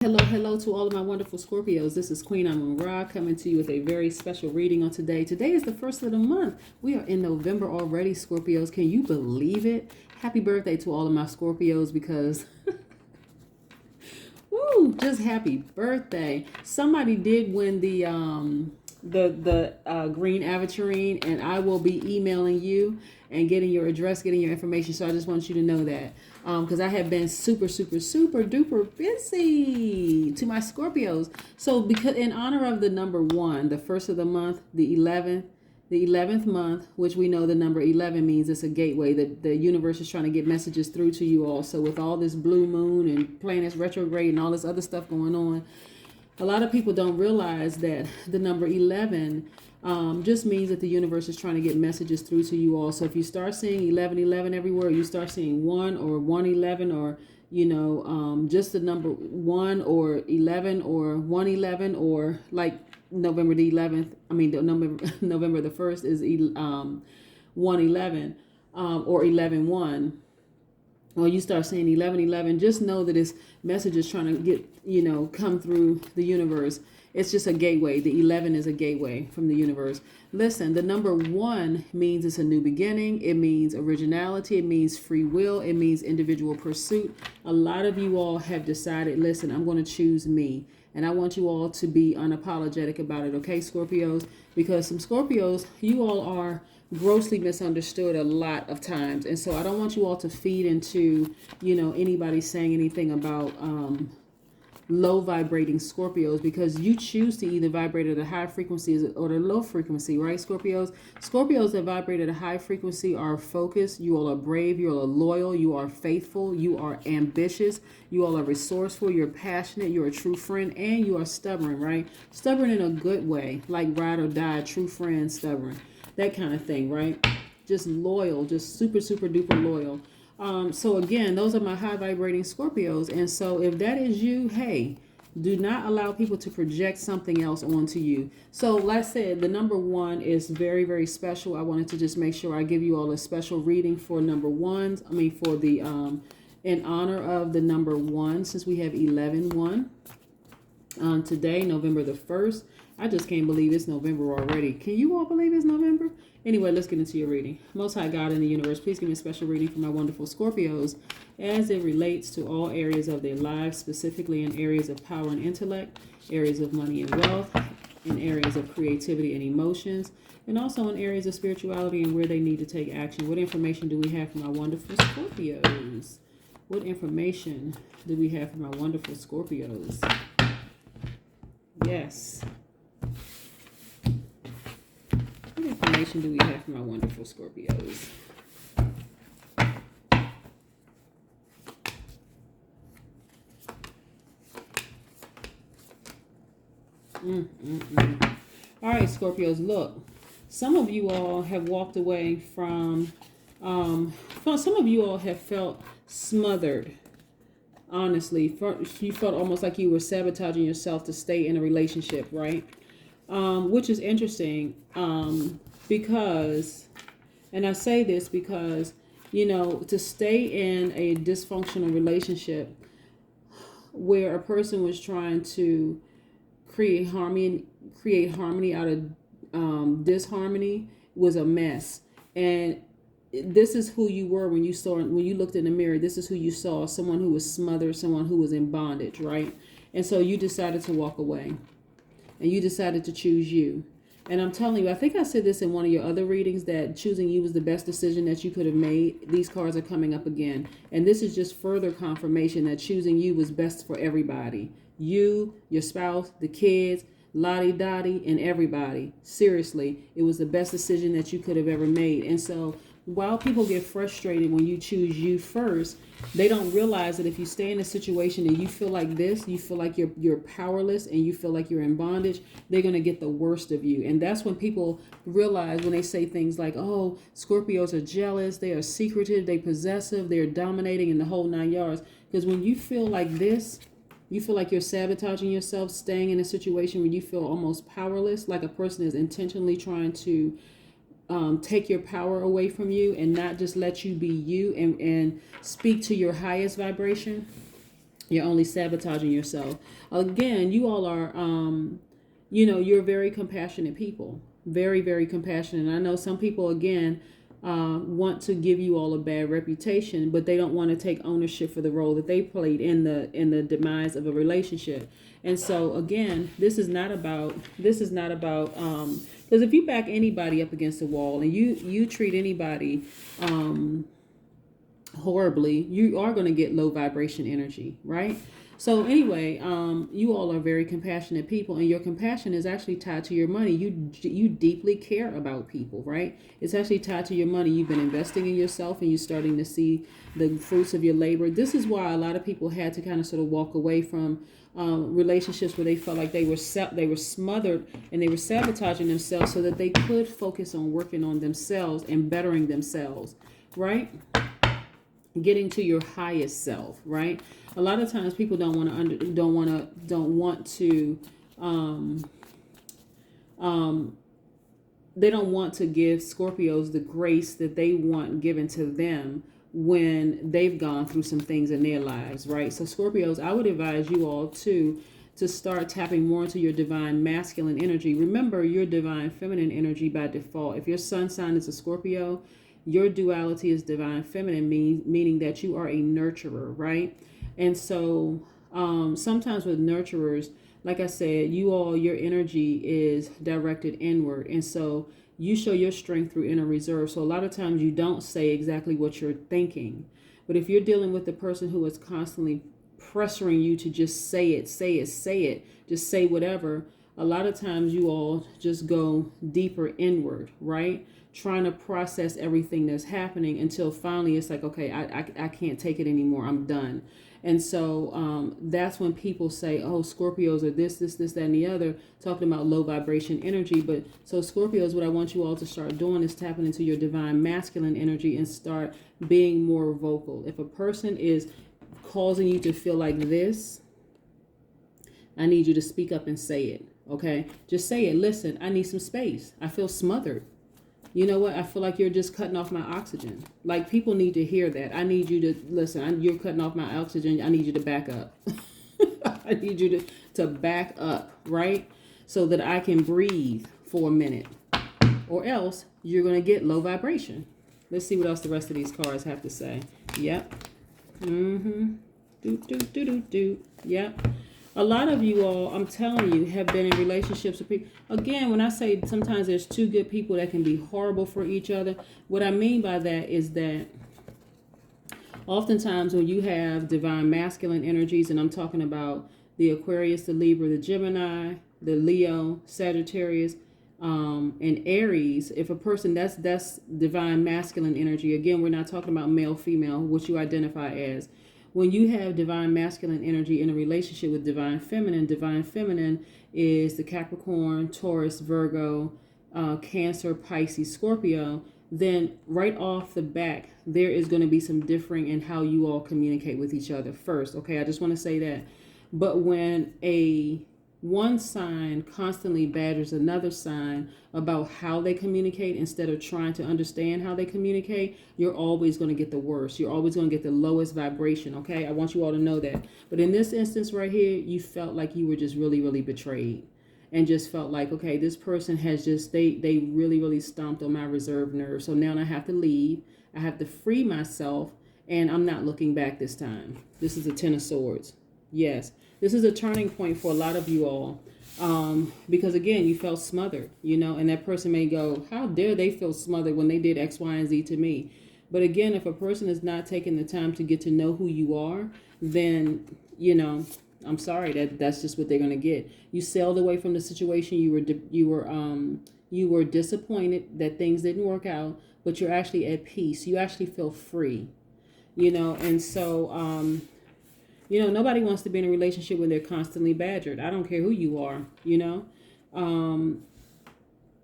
Hello to all of my wonderful Scorpios. This is Queen Amun Ra coming to you with a very special reading on today. Today is the first of the month. We are in November already, Scorpios. Can you believe it? Happy birthday to all of my Scorpios because, woo, just happy birthday. Somebody did win the green aventurine, and I will be emailing you and getting your address, getting your information. So I just want you to know that. Because I have been super duper busy to my Scorpios. So because in honor of the number 1, the first of the month, the 11th month, which we know the number 11 means it's a gateway. The universe is trying to get messages through to you all. So with all this blue moon and planets retrograde and all this other stuff going on, a lot of people don't realize that the number 11 just means that the universe is trying to get messages through to you all. So if you start seeing 1111 everywhere, you start seeing 1 or 111 or, just the number 1 or 11 or 111 or like November the 11th, November the 1st is 111 or 111. Or you start saying 1111, just know that it's messages trying to get, come through the universe. It's just a gateway. The 11 is a gateway from the universe. Listen, the number 1 means it's a new beginning. It means originality. It means free will. It means individual pursuit. A lot of you all have decided, listen, I'm going to choose me. And I want you all to be unapologetic about it, okay, Scorpios? Because some Scorpios, you all are grossly misunderstood a lot of times. And so I don't want you all to feed into, anybody saying anything about low vibrating Scorpios, because you choose to either vibrate at a high frequency or the low frequency, right, Scorpios? Scorpios that vibrate at a high frequency are focused. You all are brave. You all are loyal. You are faithful. You are ambitious. You all are resourceful. You're passionate. You're a true friend, and you are stubborn, right? Stubborn in a good way, like ride or die, true friend, stubborn, that kind of thing, right? Just loyal, just super duper loyal. So again, those are my high vibrating Scorpios. And so if that is you, hey, do not allow people to project something else onto you. So like I said, the number 1 is very, very special. I wanted to just make sure I give you all a special reading for number 1s. For the, in honor of the number 1, since we have 11-1 today, November the 1st. I just can't believe it's November already. Can you all believe it's November? Anyway, let's get into your reading. Most High God in the universe, please give me a special reading for my wonderful Scorpios as it relates to all areas of their lives, specifically in areas of power and intellect, areas of money and wealth, in areas of creativity and emotions, and also in areas of spirituality and where they need to take action. What information do we have for my wonderful Scorpios? What information do we have for my wonderful Scorpios? Yes. What information do we have for my wonderful Scorpios? All right, Scorpios, look. Some of you all have walked away from some of you all have felt smothered. Honestly, you felt almost like you were sabotaging yourself to stay in a relationship, right? Which is interesting because, and I say this because, to stay in a dysfunctional relationship where a person was trying to create harmony out of disharmony was a mess. And this is who you were when you looked in the mirror. This is who you saw, someone who was smothered, someone who was in bondage, right? And so you decided to walk away. And you decided to choose you. And I'm telling you, I think I said this in one of your other readings, that choosing you was the best decision that you could have made. These cards are coming up again. And this is just further confirmation that choosing you was best for everybody. You, your spouse, the kids, Lottie Dottie, and everybody. Seriously, it was the best decision that you could have ever made. And so while people get frustrated when you choose you first, they don't realize that if you stay in a situation and you feel like this, you feel like you're powerless and you feel like you're in bondage, they're going to get the worst of you. And that's when people realize, when they say things like, oh, Scorpios are jealous, they are secretive, they possessive, they're dominating, and the whole 9 yards. Because when you feel like this, you feel like you're sabotaging yourself, staying in a situation where you feel almost powerless, like a person is intentionally trying to take your power away from you and not just let you be you and speak to your highest vibration. You're only sabotaging yourself. Again, you all are, you know, you're very compassionate people. Very, very compassionate. And I know some people, again, want to give you all a bad reputation, but they don't want to take ownership for the role that they played in the demise of a relationship. And so again, this is not about because if you back anybody up against the wall and you treat anybody horribly, you are going to get low vibration energy, right? So anyway, you all are very compassionate people, and your compassion is actually tied to your money. You deeply care about people, right? It's actually tied to your money. You've been investing in yourself, and you're starting to see the fruits of your labor. This is why a lot of people had to kind of sort of walk away from relationships where they felt like they were smothered and they were sabotaging themselves, so that they could focus on working on themselves and bettering themselves, right? Getting to your highest self, right? A lot of times people don't want to give Scorpios the grace that they want given to them when they've gone through some things in their lives, right? So Scorpios, I would advise you all to start tapping more into your divine masculine energy. Remember your divine feminine energy by default. If your sun sign is a Scorpio, your duality is divine feminine, meaning that you are a nurturer, right? And so sometimes with nurturers, like I said, your energy is directed inward. And so you show your strength through inner reserve. So a lot of times you don't say exactly what you're thinking. But if you're dealing with the person who is constantly pressuring you to just say it, just say whatever, a lot of times you all just go deeper inward, right? Trying to process everything that's happening until finally it's like, okay, I can't take it anymore. I'm done. And so that's when people say, oh, Scorpios are this, that, and the other, talking about low vibration energy. But so Scorpios, what I want you all to start doing is tapping into your divine masculine energy and start being more vocal. If a person is causing you to feel like this, I need you to speak up and say it. Okay, just say it. Listen, I need some space. I feel smothered. You know what? I feel like you're just cutting off my oxygen. Like, people need to hear that. I need you to listen. You're cutting off my oxygen. I need you to back up. I need you to back up, right? So that I can breathe for a minute. Or else you're going to get low vibration. Let's see what else the rest of these cards have to say. Yep. Yep. A lot of you all, I'm telling you, have been in relationships with people. Again, when I say sometimes there's two good people that can be horrible for each other, what I mean by that is that oftentimes when you have divine masculine energies, and I'm talking about the Aquarius, the Libra, the Gemini, the Leo, Sagittarius, and Aries, if a person, that's divine masculine energy. Again, we're not talking about male, female, what you identify as. When you have divine masculine energy in a relationship with divine feminine is the Capricorn, Taurus, Virgo, Cancer, Pisces, Scorpio, then right off the back, there is going to be some differing in how you all communicate with each other first. Okay, I just want to say that. But when one sign constantly badgers another sign about how they communicate instead of trying to understand how they communicate, you're always going to get the worst. You're always going to get the lowest vibration, okay? I want you all to know that. But in this instance right here, you felt like you were just really, really betrayed, and just felt like, okay, this person has just, they really, really stomped on my reserve nerve. So now I have to leave. I have to free myself, and I'm not looking back this time. This is a Ten of Swords. Yes. This is a turning point for a lot of you all, because again, you felt smothered, and that person may go, how dare they feel smothered when they did X, Y, and Z to me? But again, if a person is not taking the time to get to know who you are, then, I'm sorry, that's just what they're going to get. You sailed away from the situation. You were disappointed that things didn't work out, but you're actually at peace. You actually feel free, and so, nobody wants to be in a relationship when they're constantly badgered. I don't care who you are,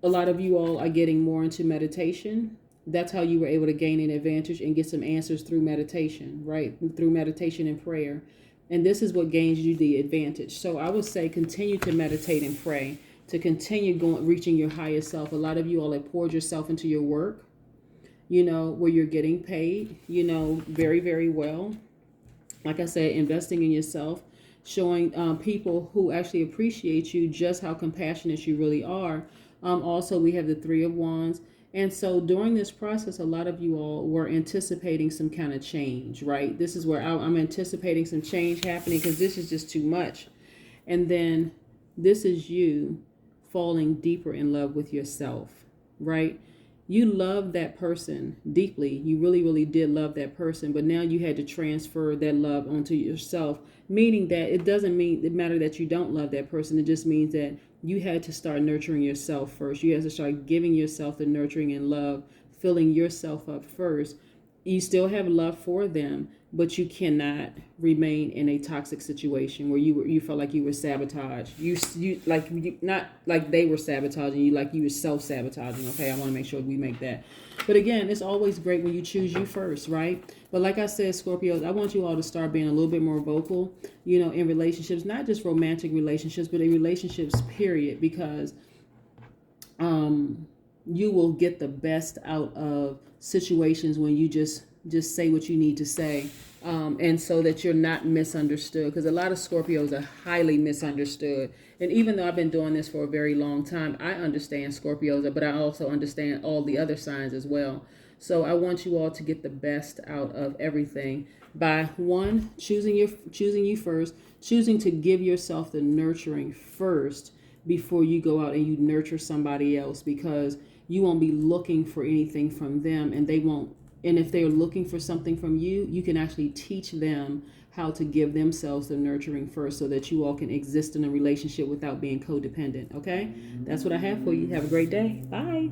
A lot of you all are getting more into meditation. That's how you were able to gain an advantage and get some answers through meditation, right? Through meditation and prayer. And this is what gains you the advantage. So I would say continue to meditate and pray, to continue reaching your highest self. A lot of you all have poured yourself into your work, where you're getting paid, very, very well. Like I said, investing in yourself, showing people who actually appreciate you just how compassionate you really are. Also, we have the Three of Wands. And so during this process, a lot of you all were anticipating some kind of change, right? This is where I'm anticipating some change happening because this is just too much. And then this is you falling deeper in love with yourself, right? You love that person deeply. You really, really did love that person, but now you had to transfer that love onto yourself, meaning that it doesn't matter that you don't love that person. It just means that you had to start nurturing yourself first. You had to start giving yourself the nurturing and love, filling yourself up first. You still have love for them, but you cannot remain in a toxic situation where you felt like you were sabotaged. Not like they were sabotaging you, like you were self-sabotaging. Okay, I want to make sure we make that. But again, it's always great when you choose you first, right? But like I said, Scorpios, I want you all to start being a little bit more vocal, in relationships, not just romantic relationships, but in relationships, period, because you will get the best out of situations when you just say what you need to say, and so that you're not misunderstood, because a lot of Scorpios are highly misunderstood. And even though I've been doing this for a very long time, I understand Scorpios, but I also understand all the other signs as well. So I want you all to get the best out of everything by, one, choosing you first, choosing to give yourself the nurturing first before you go out and you nurture somebody else, because you won't be looking for anything from them, and they won't. And if they're looking for something from you, you can actually teach them how to give themselves the nurturing first, so that you all can exist in a relationship without being codependent. Okay? That's what I have for you. Have a great day. Bye.